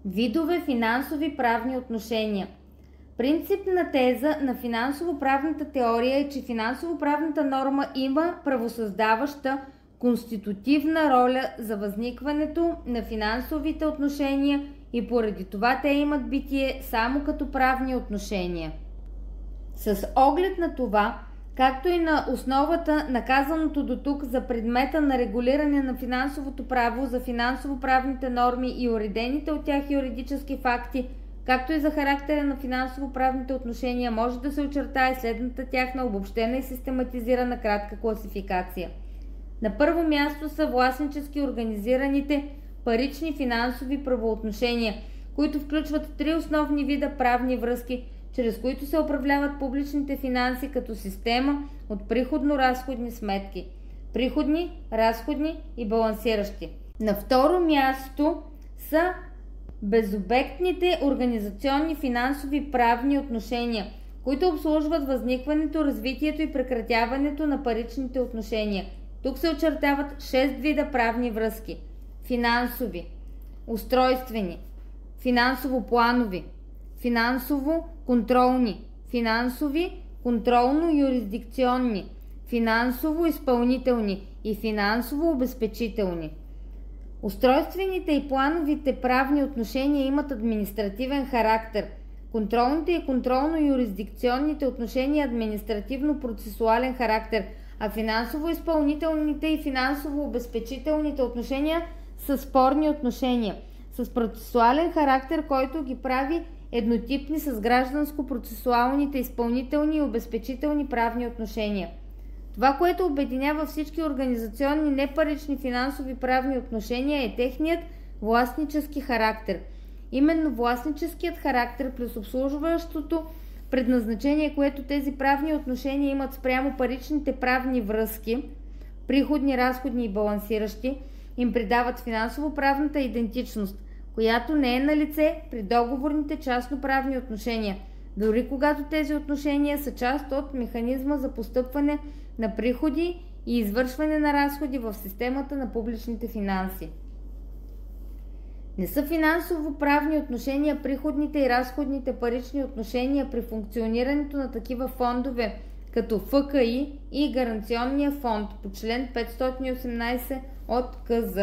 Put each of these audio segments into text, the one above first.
Видове финансови правни отношения. Принципна теза на финансово-правната теория е, че финансово-правната норма има правосъздаваща конститутивна роля за възникването на финансовите отношения и поради това те имат битие само като правни отношения. С оглед на това, както и на основата на казаното до тук за предмета на регулиране на финансовото право, за финансово-правните норми и уредените от тях юридически факти, както и за характера на финансово-правните отношения, може да се очертае следната тяхна обобщена и систематизирана кратка класификация. На първо място са властнически организираните парични финансови правоотношения, които включват три основни вида правни връзки, чрез които се управляват публичните финанси като система от приходно-разходни сметки – приходни, разходни и балансиращи. На второ място са безобектните организационни финансови правни отношения, които обслужват възникването, развитието и прекратяването на паричните отношения. Тук се очертават 6 вида правни връзки – финансови, устройствени, финансово-планови, финансово-контролни, финансови, контролно-юрисдикционни, финансово-изпълнителни и финансово-обезпечителни. Устройствените и плановите правни отношения имат административен характер. Контролните и контролно-юрисдикционните отношения административно-процесуален характер, а финансово-изпълнителните и финансово-обезпечителните отношения са спорни отношения с процесуален характер, който ги прави еднотипни с гражданско-процесуалните, изпълнителни и обезпечителни правни отношения. Това, което обединява всички организационни непарични финансови правни отношения, е техният властнически характер. Именно властническият характер плюс обслужващото предназначение, което тези правни отношения имат спрямо паричните правни връзки, приходни, разходни и балансиращи, им придават финансово-правната идентичност, която не е налице при договорните частно-правни отношения, дори когато тези отношения са част от механизма за постъпване на приходи и извършване на разходи в системата на публичните финанси. Не са финансово-правни отношения приходните и разходните парични отношения при функционирането на такива фондове, като ФКИ и Гаранционния фонд по член 518 от КЗ.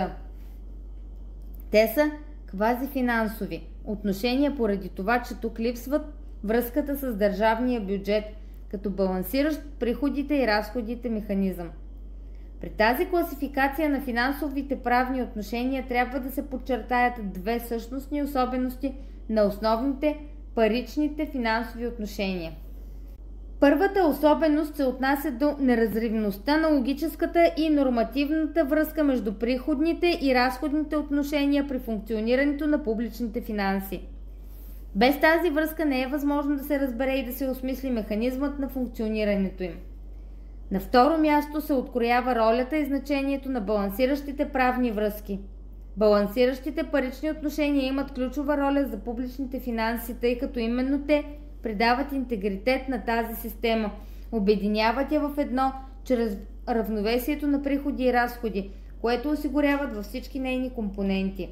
Те са квазифинансови отношения поради това, че тук липсват връзката с държавния бюджет, като балансиращ приходите и разходите механизъм. При тази класификация на финансовите правни отношения трябва да се подчертаят две същностни особености на основните паричните финансови отношения. Първата особеност се отнася до неразривността на логическата и нормативната връзка между приходните и разходните отношения при функционирането на публичните финанси. Без тази връзка не е възможно да се разбере и да се осмисли механизмът на функционирането им. На второ място се откроява ролята и значението на балансиращите правни връзки. Балансиращите парични отношения имат ключова роля за публичните финанси, тъй като именно те придават интегритет на тази система, обединяват я в едно чрез равновесието на приходи и разходи, което осигуряват във всички нейни компоненти.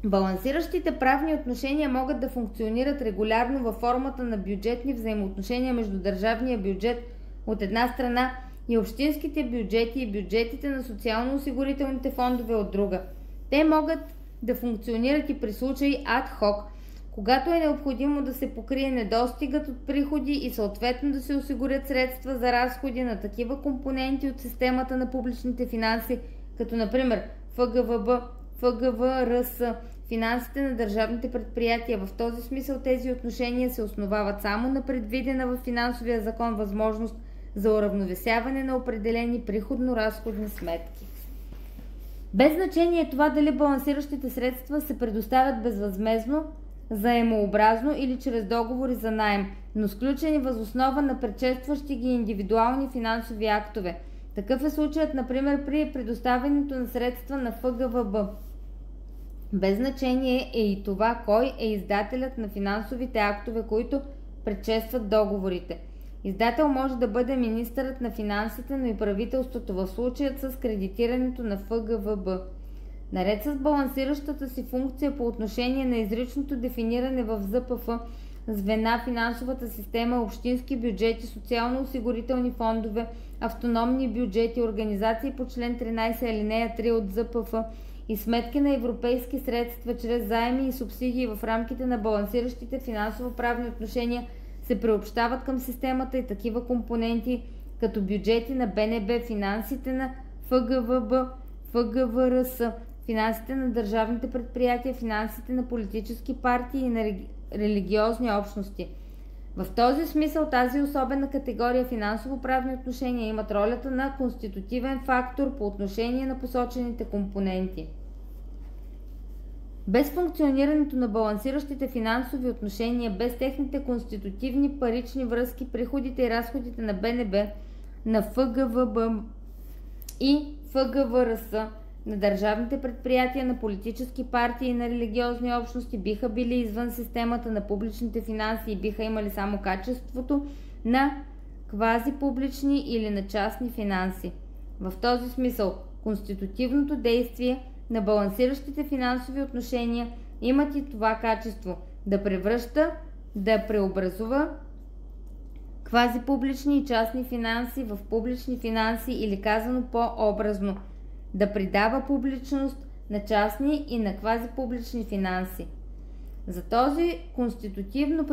Балансиращите правни отношения могат да функционират регулярно във формата на бюджетни взаимоотношения между държавния бюджет от една страна и общинските бюджети и бюджетите на социално-осигурителните фондове от друга. Те могат да функционират и при случаи ад-хок, когато е необходимо да се покрие недостигът от приходи и съответно да се осигурят средства за разходи на такива компоненти от системата на публичните финанси, като например ФГВБ, ФГВРС, финансите на държавните предприятия. В този смисъл тези отношения се основават само на предвидена в финансовия закон възможност за уравновесяване на определени приходно-разходни сметки. Без значение е това дали балансиращите средства се предоставят безвъзмездно, заемообразно или чрез договори за наем, но сключени въз основа на предшестващи ги индивидуални финансови актове. Такъв е случаят, например, при предоставянето на средства на ФГВБ. Без значение е и това кой е издателят на финансовите актове, които предшестват договорите. Издател може да бъде министърът на финансите, но и правителството в случаят с кредитирането на ФГВБ. Наред с балансиращата си функция по отношение на изричното дефиниране в ЗПФ звена, финансовата система, общински бюджети, социално-осигурителни фондове, автономни бюджети, организации по член 13 алинея 3 от ЗПФ и сметки на европейски средства чрез заеми и субсидии в рамките на балансиращите финансово-правни отношения се приобщават към системата и такива компоненти, като бюджети на БНБ, финансите на ФГВБ, ФГВРС, финансите на държавните предприятия, финансите на политически партии и на религиозни общности. В този смисъл тази особена категория финансово-правни отношения имат ролята на конститутивен фактор по отношение на посочените компоненти. Без функционирането на балансиращите финансови отношения, без техните конститутивни парични връзки, приходите и разходите на БНБ, на ФГВБ и ФГВРС, на държавните предприятия, на политически партии и на религиозни общности биха били извън системата на публичните финанси и биха имали само качеството на квазипублични или на частни финанси. В този смисъл, конститутивното действие на балансиращите финансови отношения имат и това качество да преобразува квазипублични и частни финанси в публични финанси или казано по-образно, да придава публичност на частни и на квазипублични финанси. За този конститутивно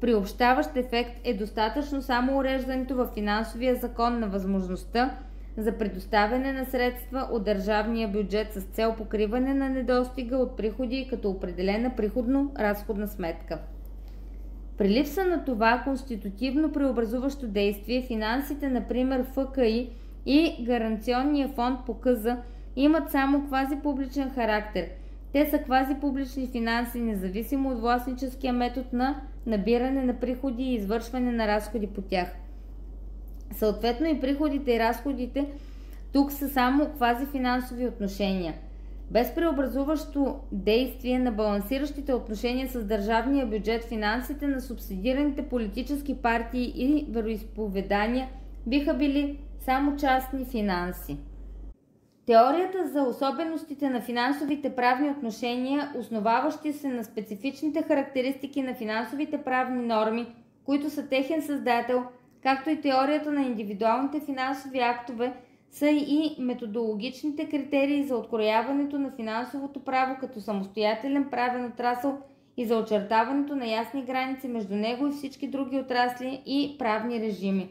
приобщаващ ефект е достатъчно само уреждането в финансовия закон на възможността за предоставяне на средства от държавния бюджет с цел покриване на недостига от приходи като определена приходно-разходна сметка. При липса на това конститутивно преобразуващо действие, финансите, например ФКИ и Гаранционния фонд по КЗ, имат само квазипубличен характер. Те са квазипублични финанси, независимо от властническия метод на набиране на приходи и извършване на разходи по тях. Съответно и приходите и разходите тук са само квазифинансови отношения. Без преобразуващо действие на балансиращите отношения с държавния бюджет, финансите на субсидираните политически партии и вероизповедания биха били само частни финанси. Теорията за особеностите на финансовите правни отношения, основаващи се на специфичните характеристики на финансовите правни норми, които са техен създател, както и теорията на индивидуалните финансови актове, са и методологичните критерии за открояването на финансовото право като самостоятелен правен отрасъл и за очертаването на ясни граници между него и всички други отрасли и правни режими.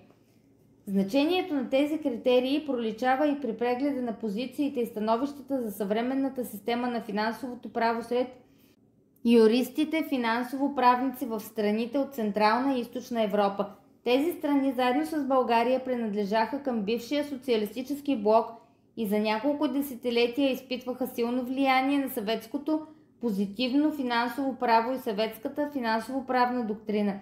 Значението на тези критерии проличава и при прегледа на позициите и становищата за съвременната система на финансовото право сред юристите, финансово-правници в страните от Централна и Източна Европа. Тези страни заедно с България принадлежаха към бившия социалистически блок и за няколко десетилетия изпитваха силно влияние на съветското позитивно финансово право и съветската финансово-правна доктрина.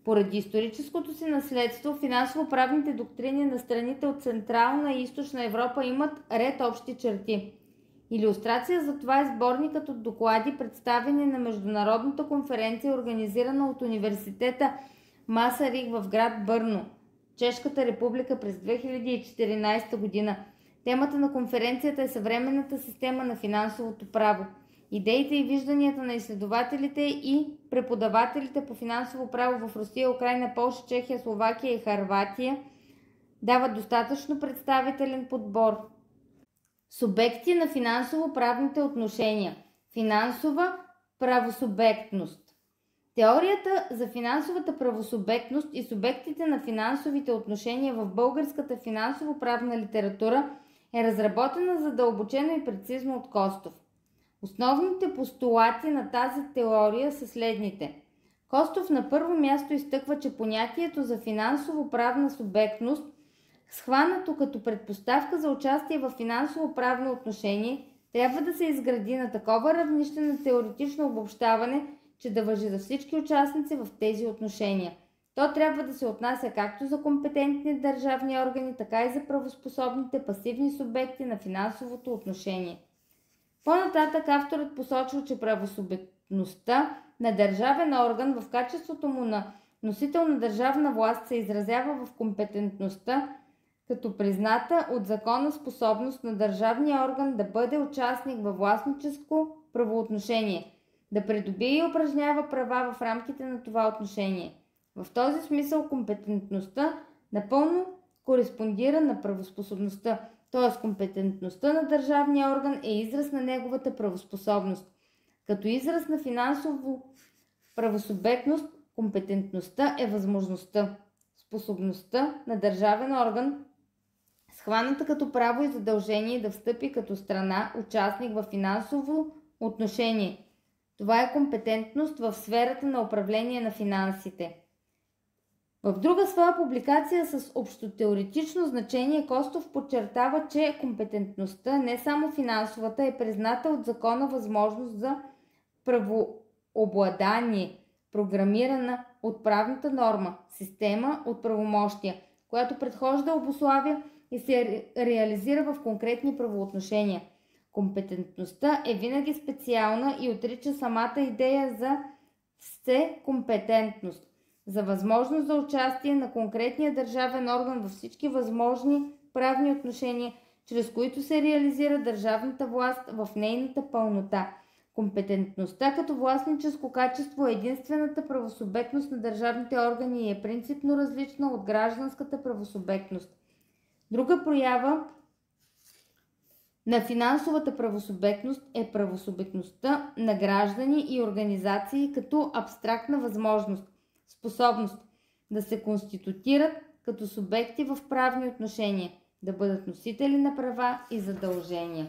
Поради историческото си наследство, финансово-правните доктрини на страните от Централна и Източна Европа имат ред общи черти. Илюстрация за това е сборникът от доклади, представени на Международната конференция, организирана от университета Масарик в град Брно, Чешката република през 2014 година. Темата на конференцията е съвременната система на финансовото право. Идеите и вижданията на изследователите и преподавателите по финансово право в Русия, Украйна, Полша, Чехия, Словакия и Хърватия дават достатъчно представителен подбор. Субекти на финансово-правните отношения. Финансова правосубектност. Теорията за финансовата правосубектност и субектите на финансовите отношения в българската финансово-правна литература е разработена задълбочено и прецизно от Костов. Основните постулати на тази теория са следните. Костов на първо място изтъква, че понятието за финансово-правна субектност, схванато като предпоставка за участие в финансово-правно отношение, трябва да се изгради на такова равнище на теоретично обобщаване, че да важи за всички участници в тези отношения. То трябва да се отнася както за компетентни държавни органи, така и за правоспособните пасивни субекти на финансовото отношение. По-нататък авторът посочва, че правосубектността на държавен орган в качеството му на носител на държавна власт се изразява в компетентността като призната от закона способност на държавния орган да бъде участник във властническо правоотношение, да придобие и упражнява права в рамките на това отношение. В този смисъл компетентността напълно кореспондира на правоспособността, т.е. компетентността на държавния орган е израз на неговата правоспособност. Като израз на финансово правосубектност, компетентността е възможността, способността на държавен орган, схваната като право и задължение да встъпи като страна, участник в финансово отношение. Това е компетентност в сферата на управление на финансите. В друга своя публикация с общотеоретично значение Костов подчертава, че компетентността, не само финансовата, е призната от закона възможност за правообладание, програмирана от правната норма, система от правомощия, която предхожда, обуславя и се реализира в конкретни правоотношения. Компетентността е винаги специална и отрича самата идея за всекомпетентност, за възможност за участие на конкретния държавен орган във всички възможни правни отношения, чрез които се реализира държавната власт в нейната пълнота. Компетентността като властническо качество е единствената правосубектност на държавните органи и е принципно различна от гражданската правосубектност. Друга проява на финансовата правосубектност е правосубектността на граждани и организации като абстрактна възможност, способност да се конститутират като субекти в правни отношения, да бъдат носители на права и задължения.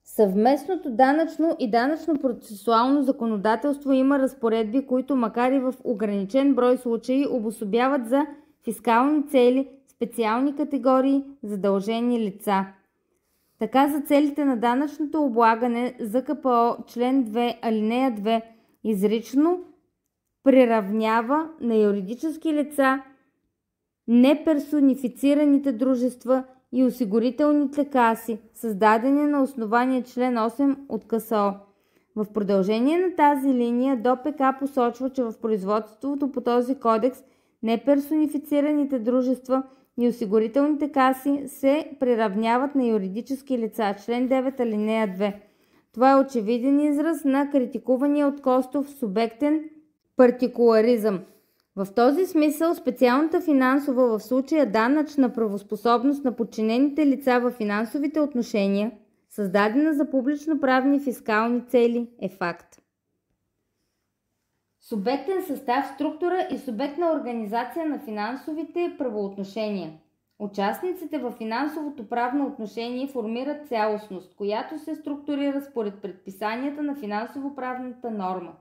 Съвместното данъчно и данъчно-процесуално законодателство има разпоредби, които макар и в ограничен брой случаи обособяват за фискални цели специални категории задължени лица. Така за целите на данъчното облагане ЗКПО член 2 алинея 2 изрично приравнява на юридически лица неперсонифицираните дружества и осигурителните каси, създадени на основание член 8 от КСО. В продължение на тази линия ДОПК посочва, че в производството по този кодекс неперсонифицираните дружества и осигурителните каси се приравняват на юридически лица. Член 9 алинея 2. Това е очевиден израз на критикувания от Костов субектен партикуларизъм. В този смисъл специалната финансова, в случая данъчна правоспособност на подчинените лица в финансовите отношения, създадена за публично-правни фискални цели, е факт. Субектен състав, структура и субектна организация на финансовите правоотношения. Участниците в финансовото правно отношение формират цялостност, която се структурира според предписанията на финансово-правната норма.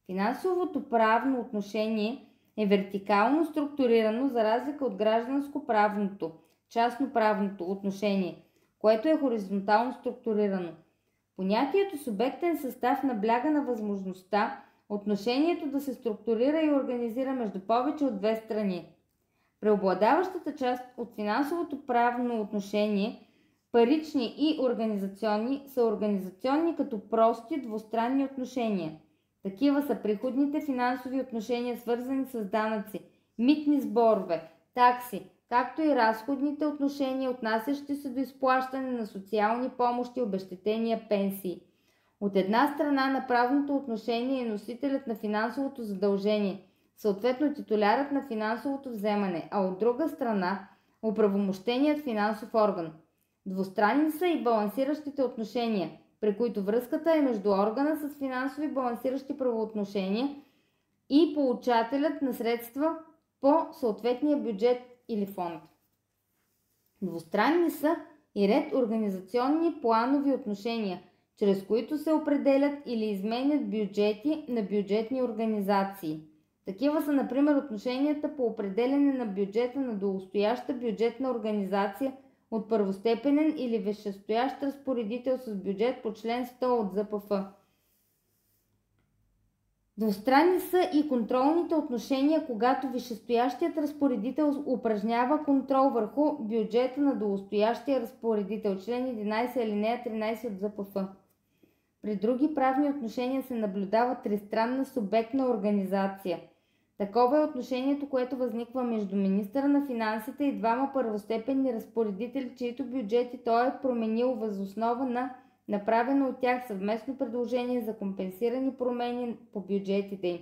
Финансовото правно отношение е вертикално структурирано за разлика от гражданско-правното, частно-правното отношение, което е хоризонтално структурирано. Понятието субектен състав набляга на възможността отношението да се структурира и организира между повече от две страни. Преобладаващата част от финансовото правно отношение, парични и организационни, са организационни като прости двустранни отношения. Такива са приходните финансови отношения, свързани с данъци, митни сборове, такси, както и разходните отношения, отнасящи се до изплащане на социални помощи, обезщетения, пенсии. От една страна на правното отношение е носителят на финансовото задължение, съответно титулярът на финансовото вземане, а от друга страна оправомощеният финансов орган. Двустранни са и балансиращите отношения, при които връзката е между органа с финансови балансиращи правоотношения и получателят на средства по съответния бюджет или фонд. Двустранни са и ред организационни планови отношения, чрез които се определят или изменят бюджети на бюджетни организации. Такива са, например, отношенията по определяне на бюджета на долустояща бюджетна организация от първостепенен или висшестоящ разпоредител с бюджет по член 100 от ЗПФ. Двустранни са и контролните отношения, когато висшестоящият разпоредител упражнява контрол върху бюджета на долустоящия разпоредител, член 11 алинея 13 от ЗПФ. При други правни отношения се наблюдава тристранна субектна организация. Такова е отношението, което възниква между министъра на финансите и двама първостепенни разпоредители, чието бюджети той е променил въз основа на направено от тях съвместно предложение за компенсирани промени по бюджетите им.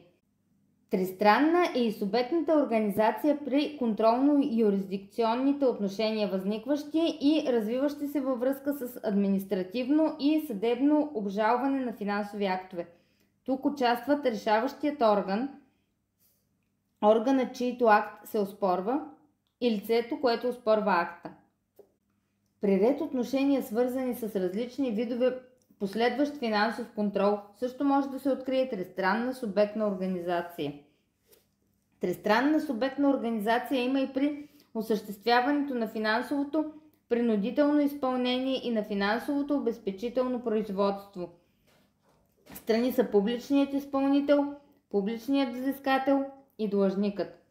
Тристранна е и субектната организация при контролно-юрисдикционните отношения, възникващи и развиващи се във връзка с административно и съдебно обжалване на финансови актове. Тук участват решаващият орган, органът, чийто акт се оспорва, и лицето, което оспорва акта. При ред отношения, свързани с различни видове последващ финансов контрол, също може да се открие тристранна субектна организация. Тристранна субектна организация има и при осъществяването на финансовото принудително изпълнение и на финансовото обезпечително производство. Страни са публичният изпълнител, публичният взискател и длъжникът.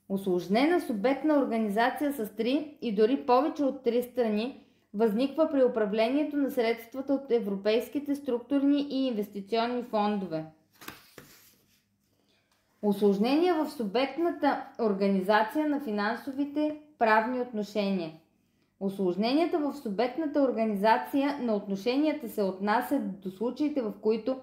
Усложнена субектна организация с 3 и дори повече от 3 страни възниква при управлението на средствата от европейските структурни и инвестиционни фондове. Усложнения в субектната организация на финансовите правни отношения. Усложненията в субектната организация на отношенията се отнасят до случаите, в които,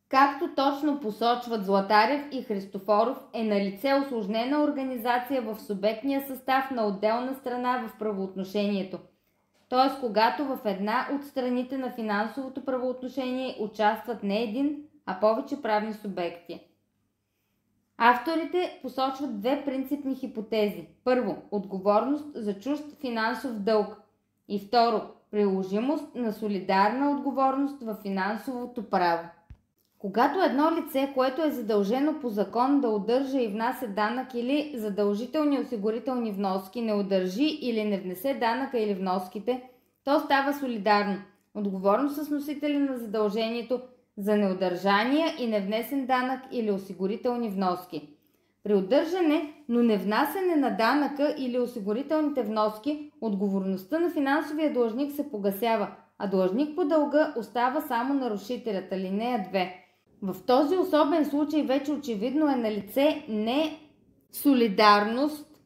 както точно посочват Златарев и Христофоров, е налице усложнена организация в субектния състав на отделна страна в правоотношението. Т.е. когато в една от страните на финансовото правоотношение участват не един, а повече правни субекти. Авторите посочват две принципни хипотези. Първо, отговорност за чужд финансов дълг. И второ, приложимост на солидарна отговорност в финансовото право. Когато едно лице, което е задължено по закон да удържа и внася данък или задължителни осигурителни вноски, не удържи или не внесе данъка или вноските, то става солидарно. Отговорност с носителя на задължението за неудържания и невнесен данък или осигурителни вноски. При удържане, но не внасяне на данъка или осигурителните вноски, отговорността на финансовия длъжник се погасява, а длъжник по дълга остава само нарушителят. Алинея 2. В този особен случай вече очевидно е налице не солидарност,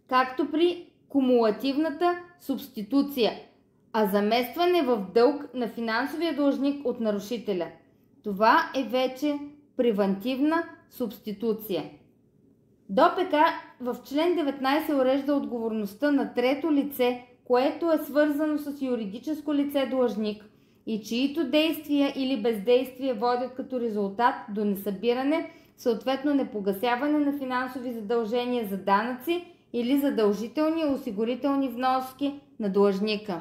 както при кумулативната субституция, а заместване в дълг на финансовия длъжник от нарушителя. Това е вече превантивна субституция. ДОПК в член 19 урежда отговорността на трето лице, което е свързано с юридическо лице длъжник и чието действия или бездействия водят като резултат до несъбиране, съответно непогасяване на финансови задължения за данъци или задължителни осигурителни вноски на длъжника.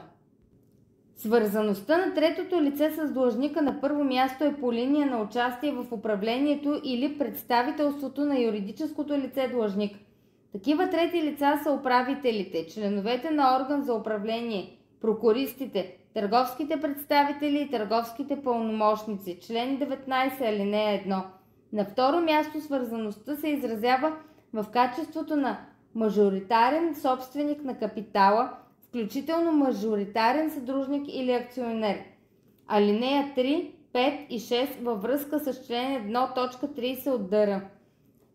Свързаността на третото лице с длъжника на първо място е по линия на участие в управлението или представителството на юридическото лице длъжник. Такива трети лица са управителите, членовете на орган за управление, прокуристите, търговските представители и търговските пълномощници. Член 19, алинея 1. На второ място свързаността се изразява в качеството на мажоритарен собственик на капитала, включително мажоритарен съдружник или акционер. Алинея 3, 5 и 6 във връзка с член 1, точка 30 от ДР.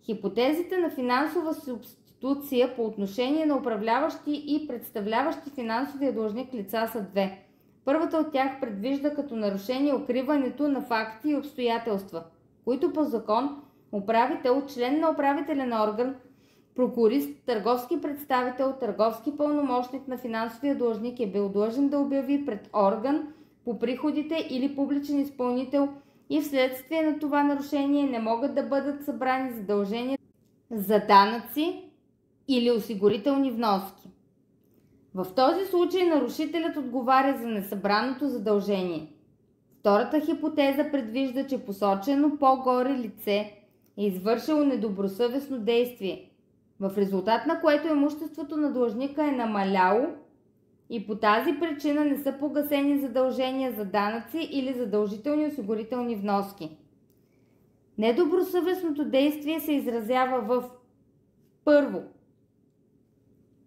Хипотезите на финансова субституция по отношение на управляващи и представляващи финансовия длъжник лица са две. Първата от тях предвижда като нарушение укриването на факти и обстоятелства, които по закон управител, член на управителен орган, прокурист, търговски представител, търговски пълномощник на финансовия длъжник е бил длъжен да обяви пред орган по приходите или публичен изпълнител и вследствие на това нарушение не могат да бъдат събрани задължения за данъци или осигурителни вноски. В този случай нарушителят отговаря за несъбраното задължение. Втората хипотеза предвижда, че посочено по-горе лице е извършило недобросъвестно действие, в резултат на което имуществото на длъжника е намаляло и по тази причина не са погасени задължения за данъци или задължителни осигурителни вноски. Недобросъвестното действие се изразява в: първо,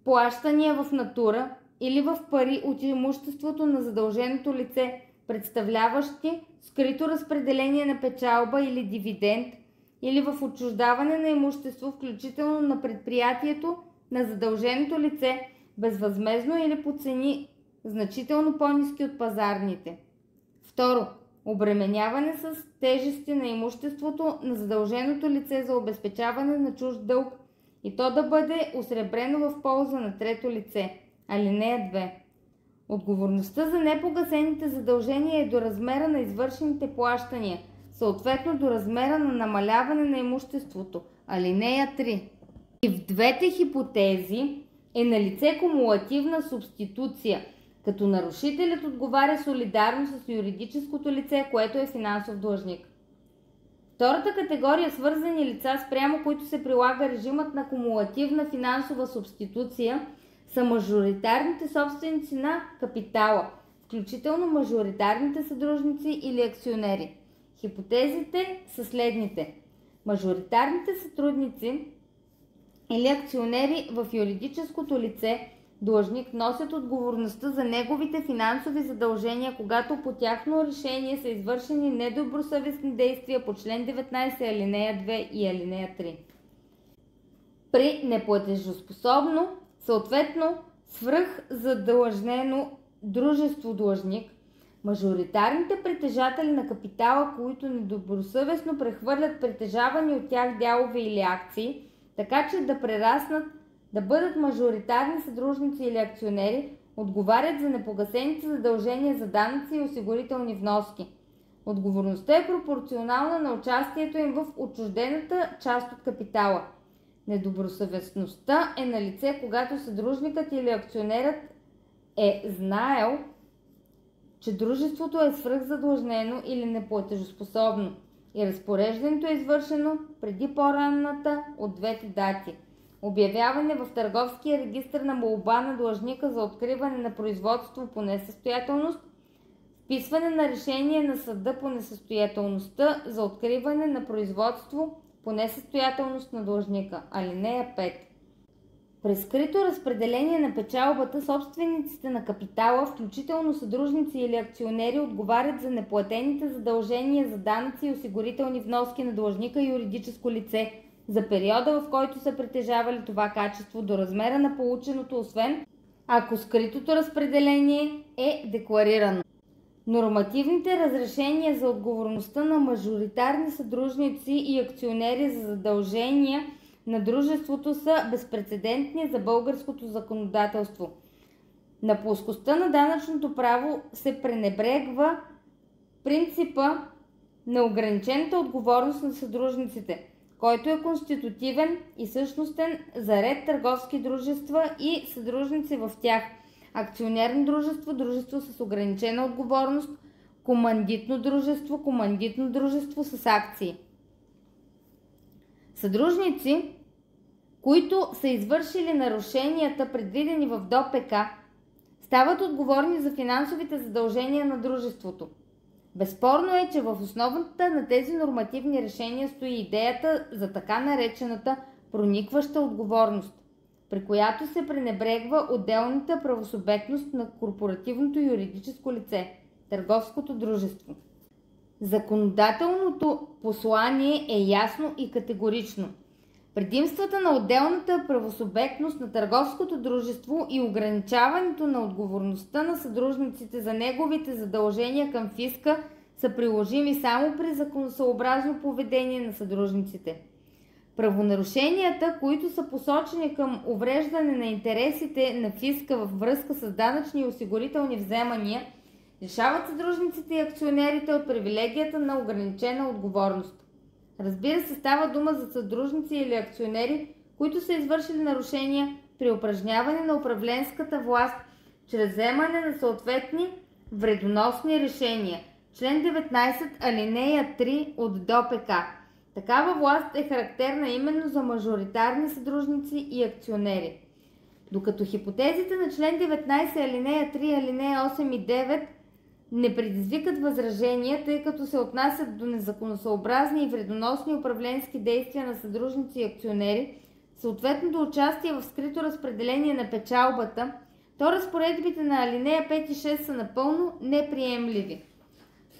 плащания в натура или в пари от имуществото на задълженото лице, представляващи скрито разпределение на печалба или дивиденд, или в отчуждаване на имущество, включително на предприятието на задълженото лице, безвъзмездно или по цени значително по-ниски от пазарните. Второ, обременяване с тежести на имуществото на задълженото лице за обезпечаване на чужд дълг и то да бъде осребрено в полза на трето лице. Алинея 2. Отговорността за непогасените задължения е до размера на извършените плащания, съответно до размера на намаляване на имуществото. Алинея 3. И в двете хипотези е налице кумулативна субституция, като нарушителят отговаря солидарно с юридическото лице, което е финансов длъжник. Втората категория свързани лица, спрямо които се прилага режимът на кумулативна финансова субституция, са мажоритарните собственици на капитала, включително мажоритарните съдружници или акционери. Хипотезите са следните. Мажоритарните сътрудници или акционери в юридическото лице длъжник носят отговорността за неговите финансови задължения, когато по тяхно решение са извършени недобросъвестни действия по член 19, алинея 2 и алинея 3. При неплатежоспособно, съответно свръхзадлъжнено дружество длъжник, мажоритарните притежатели на капитала, които недобросъвестно прехвърлят притежавани от тях дялове или акции, така че да прераснат да бъдат мажоритарни съдружници или акционери, отговарят за непогасените задължения за данъци и осигурителни вноски. Отговорността е пропорционална на участието им в отчуждената част от капитала. Недобросъвестността е налице, когато съдружникът или акционерът е знаел, че дружеството е свръхзадлъжнено или неплатежоспособно и разпореждането е извършено преди по-ранната от двете дати. Обявяване в търговския регистър на молба на длъжника за откриване на производство по несъстоятелност, вписване на решение на съда по несъстоятелността за откриване на производство по несъстоятелност на длъжника. Алинея 5. При скрито разпределение на печалбата, собствениците на капитала, включително съдружници или акционери, отговарят за неплатените задължения за данъци и осигурителни вноски на длъжника и юридическо лице за периода, в който са притежавали това качество, до размера на полученото, освен ако скритото разпределение е декларирано. Нормативните разрешения за отговорността на мажоритарни съдружници и акционери за задължения на дружеството са безпрецедентни за българското законодателство. На плоскостта на данъчното право се пренебрегва принципа на ограничената отговорност на съдружниците, който е конститутивен и същностен за ред търговски дружества и съдружници в тях. Акционерно дружество, дружество с ограничена отговорност, командитно дружество с акции. Съдружници, които са извършили нарушенията, предвидени в ДОПК, стават отговорни за финансовите задължения на дружеството. Безспорно е, че в основата на тези нормативни решения стои идеята за така наречената проникваща отговорност, при която се пренебрегва отделната правосубектност на корпоративното юридическо лице – търговското дружество. Законодателното послание е ясно и категорично. Предимствата на отделната правосубектност на търговското дружество и ограничаването на отговорността на съдружниците за неговите задължения към фиска са приложими само при законосъобразно поведение на съдружниците. Правонарушенията, които са посочени към увреждане на интересите на фиска във връзка с данъчни и осигурителни вземания, лишават съдружниците и акционерите от привилегията на ограничена отговорност. Разбира се, става дума за съдружници или акционери, които са извършили нарушения при упражняване на управленската власт чрез вземане на съответни вредоносни решения. Член 19, алинея 3 от ДОПК. Такава власт е характерна именно за мажоритарни съдружници и акционери. Докато хипотезите на член 19, алинея 3, алинея 8 и 9 не предизвикат възражения, тъй като се отнасят до незаконосъобразни и вредоносни управленски действия на съдружници и акционери, съответно до участие в скрито разпределение на печалбата, то разпоредбите на алинея 5 и 6 са напълно неприемливи.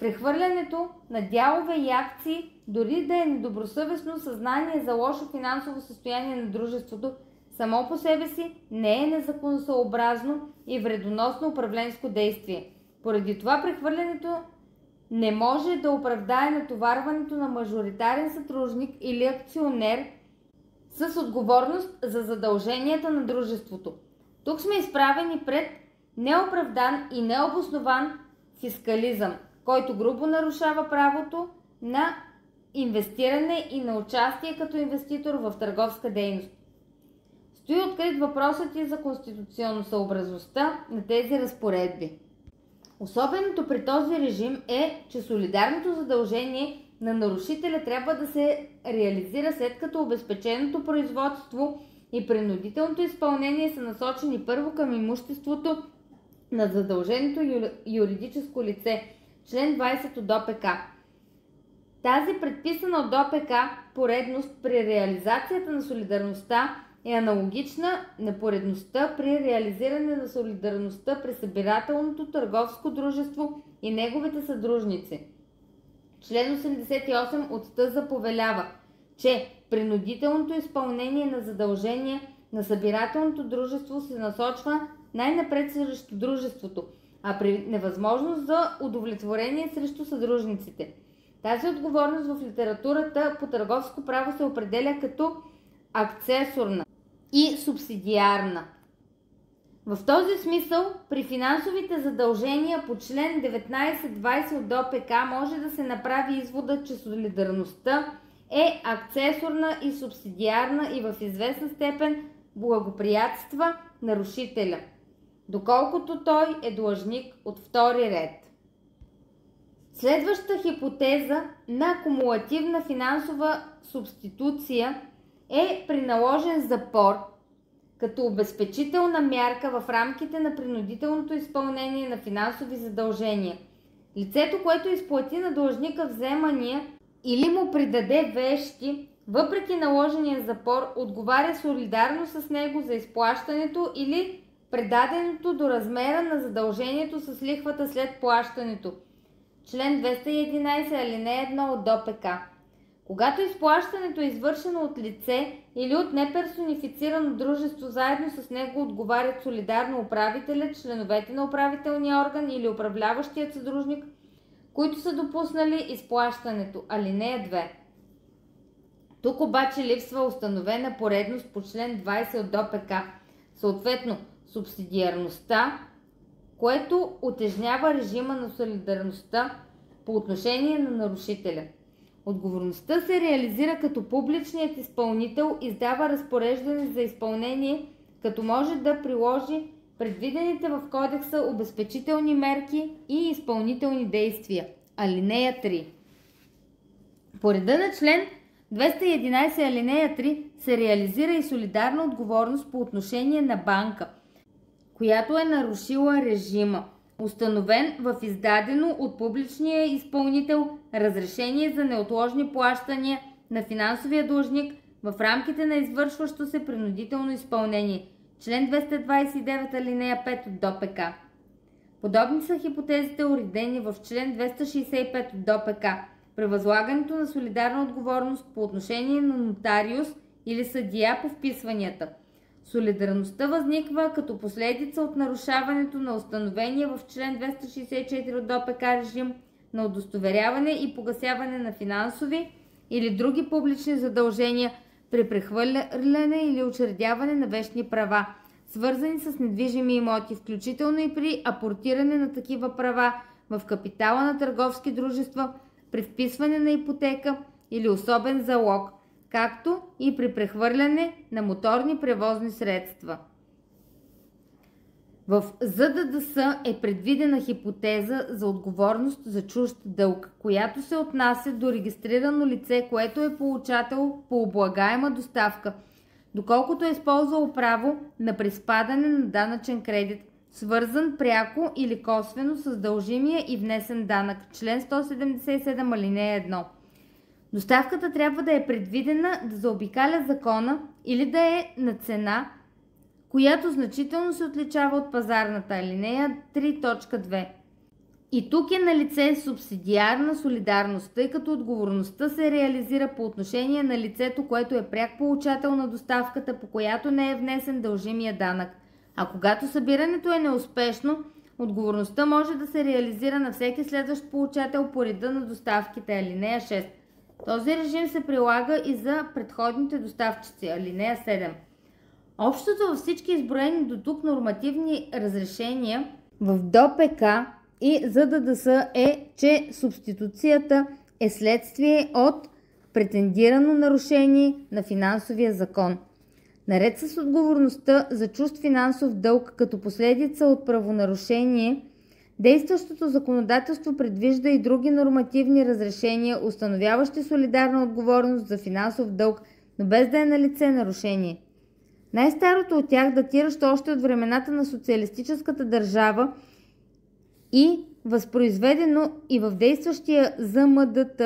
Прехвърлянето на дялове и акции, дори да е недобросъвестно съзнание за лошо финансово състояние на дружеството, само по себе си не е незаконосъобразно и вредоносно управленско действие. Поради това прехвърлянето не може да оправдае натоварването на мажоритарен съдружник или акционер с отговорност за задълженията на дружеството. Тук сме изправени пред неоправдан и необоснован фискализъм, който грубо нарушава правото на инвестиране и на участие като инвеститор в търговска дейност. Стои открит въпросът и за конституционносъобразността на тези разпоредби. Особеното при този режим е, че солидарното задължение на нарушителя трябва да се реализира след като обезпеченото производство и принудителното изпълнение са насочени първо към имуществото на задълженото юридическо лице, член 20 от ДОПК. Тази предписана от ДОПК поредност при реализацията на солидарността е аналогична на поредността при реализиране на солидарността при събирателното търговско дружество и неговите съдружници. Член 88 от ТЗ повелява, че принудителното изпълнение на задължения на събирателното дружество се насочва най-напред срещу дружеството, а при невъзможност за удовлетворение срещу съдружниците. Тази отговорност в литературата по търговско право се определя като акцесорна и субсидиарна. В този смисъл, при финансовите задължения по член 19-20 от ДОПК може да се направи извода, че солидарността е акцесорна и субсидиарна и в известна степен благоприятства нарушителя, доколкото той е длъжник от втори ред. Следваща хипотеза на кумулативна финансова субституция е при наложен запор като обезпечителна мярка в рамките на принудителното изпълнение на финансови задължения. Лицето, което изплати на длъжника вземания или му придаде вещи, въпреки наложения запор, отговаря солидарно с него за изплащането или предаденото до размера на задължението с лихвата след плащането. Член 211 алинея 1 от ДОПК. Когато изплащането е извършено от лице или от неперсонифицирано дружество, заедно с него отговарят солидарно управителят, членовете на управителния орган или управляващият съдружник, които са допуснали изплащането. Алинея 2. Тук обаче липсва установена поредност по член 20 от ДОПК, съответно субсидиарността, което утежнява режима на солидарността по отношение на нарушителя. Отговорността се реализира като публичният изпълнител издава разпореждане за изпълнение, като може да приложи предвидените в кодекса обезпечителни мерки и изпълнителни действия. Алинея 3. По реда на член 211 алинея 3 се реализира и солидарна отговорност по отношение на банка, която е нарушила режима, установен в издадено от публичния изпълнител разрешение за неотложни плащания на финансовия длъжник в рамките на извършващо се принудително изпълнение. Член 229 алинея 5 от ДОПК. Подобни са хипотезите, уредени в член 265 от ДОПК при възлагането на солидарна отговорност по отношение на нотариус или съдия по вписванията. Солидарността възниква като последица от нарушаването на установения в член 264 от ДОПК режим на удостоверяване и погасяване на финансови или други публични задължения при прехвърляне или учредяване на вещни права, свързани с недвижими имоти, включително и при апортиране на такива права в капитала на търговски дружества, при вписване на ипотека или особен залог, както и при прехвърляне на моторни превозни средства. В ЗДДС е предвидена хипотеза за отговорност за чужд дълг, която се отнася до регистрирано лице, което е получател по облагаема доставка, доколкото е използвало право на приспадане на данъчен кредит, свързан пряко или косвено с дължимия и внесен данък. Член 177 алинея 1. Доставката трябва да е предвидена да заобикаля закона или да е на цена, която значително се отличава от пазарната. Алинея 3.2. И тук е налице субсидиарна солидарност, тъй като отговорността се реализира по отношение на лицето, което е пряк получател на доставката, по която не е внесен дължимия данък. А когато събирането е неуспешно, отговорността може да се реализира на всеки следващ получател по реда на доставките. Алинея 6. Този режим се прилага и за предходните доставчици. Алинея 7. Общото във всички изброени до тук нормативни разрешения в ДОПК и ЗДДС е, че субституцията е следствие от претендирано нарушение на финансовия закон. Наред с отговорността за чужд финансов дълг като последица от правонарушение, действащото законодателство предвижда и други нормативни разрешения, установяващи солидарна отговорност за финансов дълг, но без да е налице нарушение. Най-старото от тях, датиращо още от времената на социалистическата държава и възпроизведено и в действащия ЗМДТ,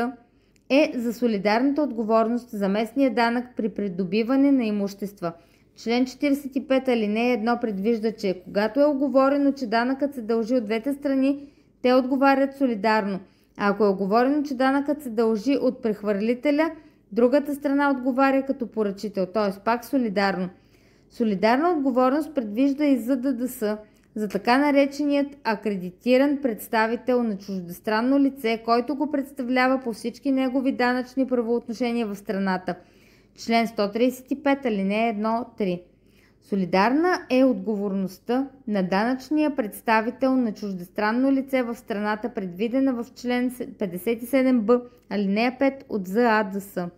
е за солидарната отговорност за местния данък при придобиване на имущества. Член 45 алинея 1 предвижда, че когато е уговорено, че данъкът се дължи от двете страни, те отговарят солидарно. А ако е уговорено, че данъкът се дължи от прехвърлителя, другата страна отговаря като поръчител, т.е. пак солидарно. Солидарна отговорност предвижда и ЗДДС за така нареченият акредитиран представител на чуждестранно лице, който го представлява по всички негови данъчни правоотношения в страната. Член 135, алинея 1-3. Солидарна е отговорността на данъчния представител на чуждестранно лице в страната, предвидена в член 57б, алинея 5 от ЗАДС.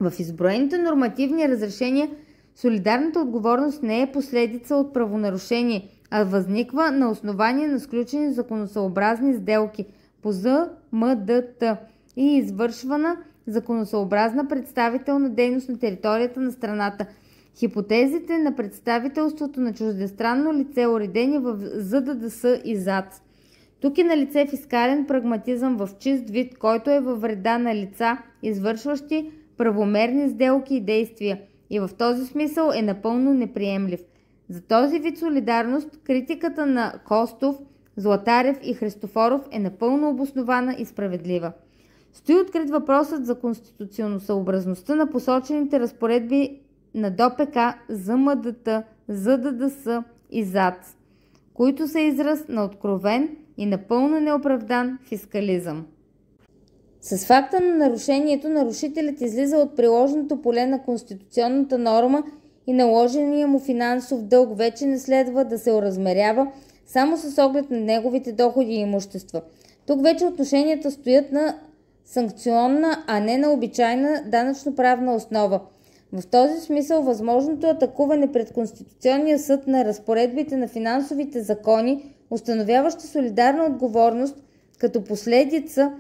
В изброените нормативни разрешения солидарната отговорност не е последица от правонарушение, а възниква на основание на сключени законосъобразни сделки по ЗМДТ и извършвана законосъобразна представителна дейност на територията на страната. Хипотезите на представителството на чуждестранно лице, уредени в ЗДДС и ЗАДС. Тук е налице фискален прагматизъм в чист вид, който е във вреда на лица, извършващи правомерни сделки и действия, и в този смисъл е напълно неприемлив. За този вид солидарност критиката на Костов, Златарев и Христофоров е напълно обоснована и справедлива. Стои открит въпросът за конституционосъобразността на посочените разпоредби на ДОПК, ЗМДТ, ЗДДС и ЗАДС, които са израз на откровен и напълно неоправдан фискализъм. С факта на нарушението, нарушителят излиза от приложеното поле на конституционната норма и наложения му финансов дълг вече не следва да се оразмерява само с оглед на неговите доходи и имущества. Тук вече отношенията стоят на санкционна, а не на обичайна данъчно-правна основа. В този смисъл възможното атакуване пред Конституционния съд на разпоредбите на финансовите закони, установяващи солидарна отговорност като последица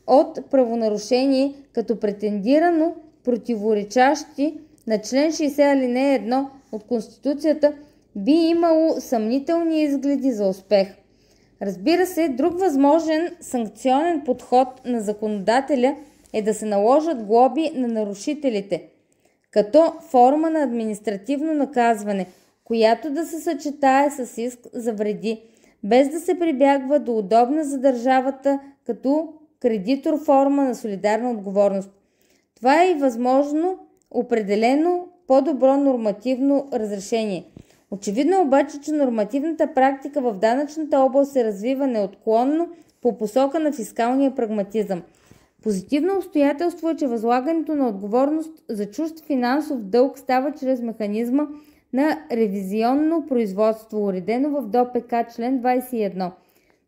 от правонарушение, като претендирано противоречащи на член 60 алинея 1 от Конституцията, би имало съмнителни изгледи за успех. Разбира се, друг възможен санкционен подход на законодателя е да се наложат глоби на нарушителите, като форма на административно наказване, която да се съчетае с иск за вреди, без да се прибягва до удобна за държавата като кредитор форма на солидарна отговорност. Това е и възможно определено по-добро нормативно разрешение. Очевидно обаче, че нормативната практика в данъчната област се развива неотклонно по посока на фискалния прагматизъм. Позитивно обстоятелство е, че възлагането на отговорност за чужд финансов дълг става чрез механизма на ревизионно производство, уредено в ДОПК член 21.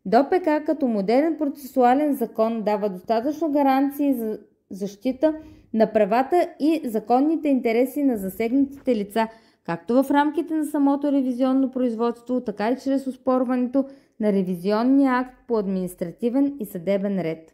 ДОПК като модерен процесуален закон дава достатъчно гаранции за защита на правата и законните интереси на засегнатите лица, както в рамките на самото ревизионно производство, така и чрез оспорването на ревизионния акт по административен и съдебен ред.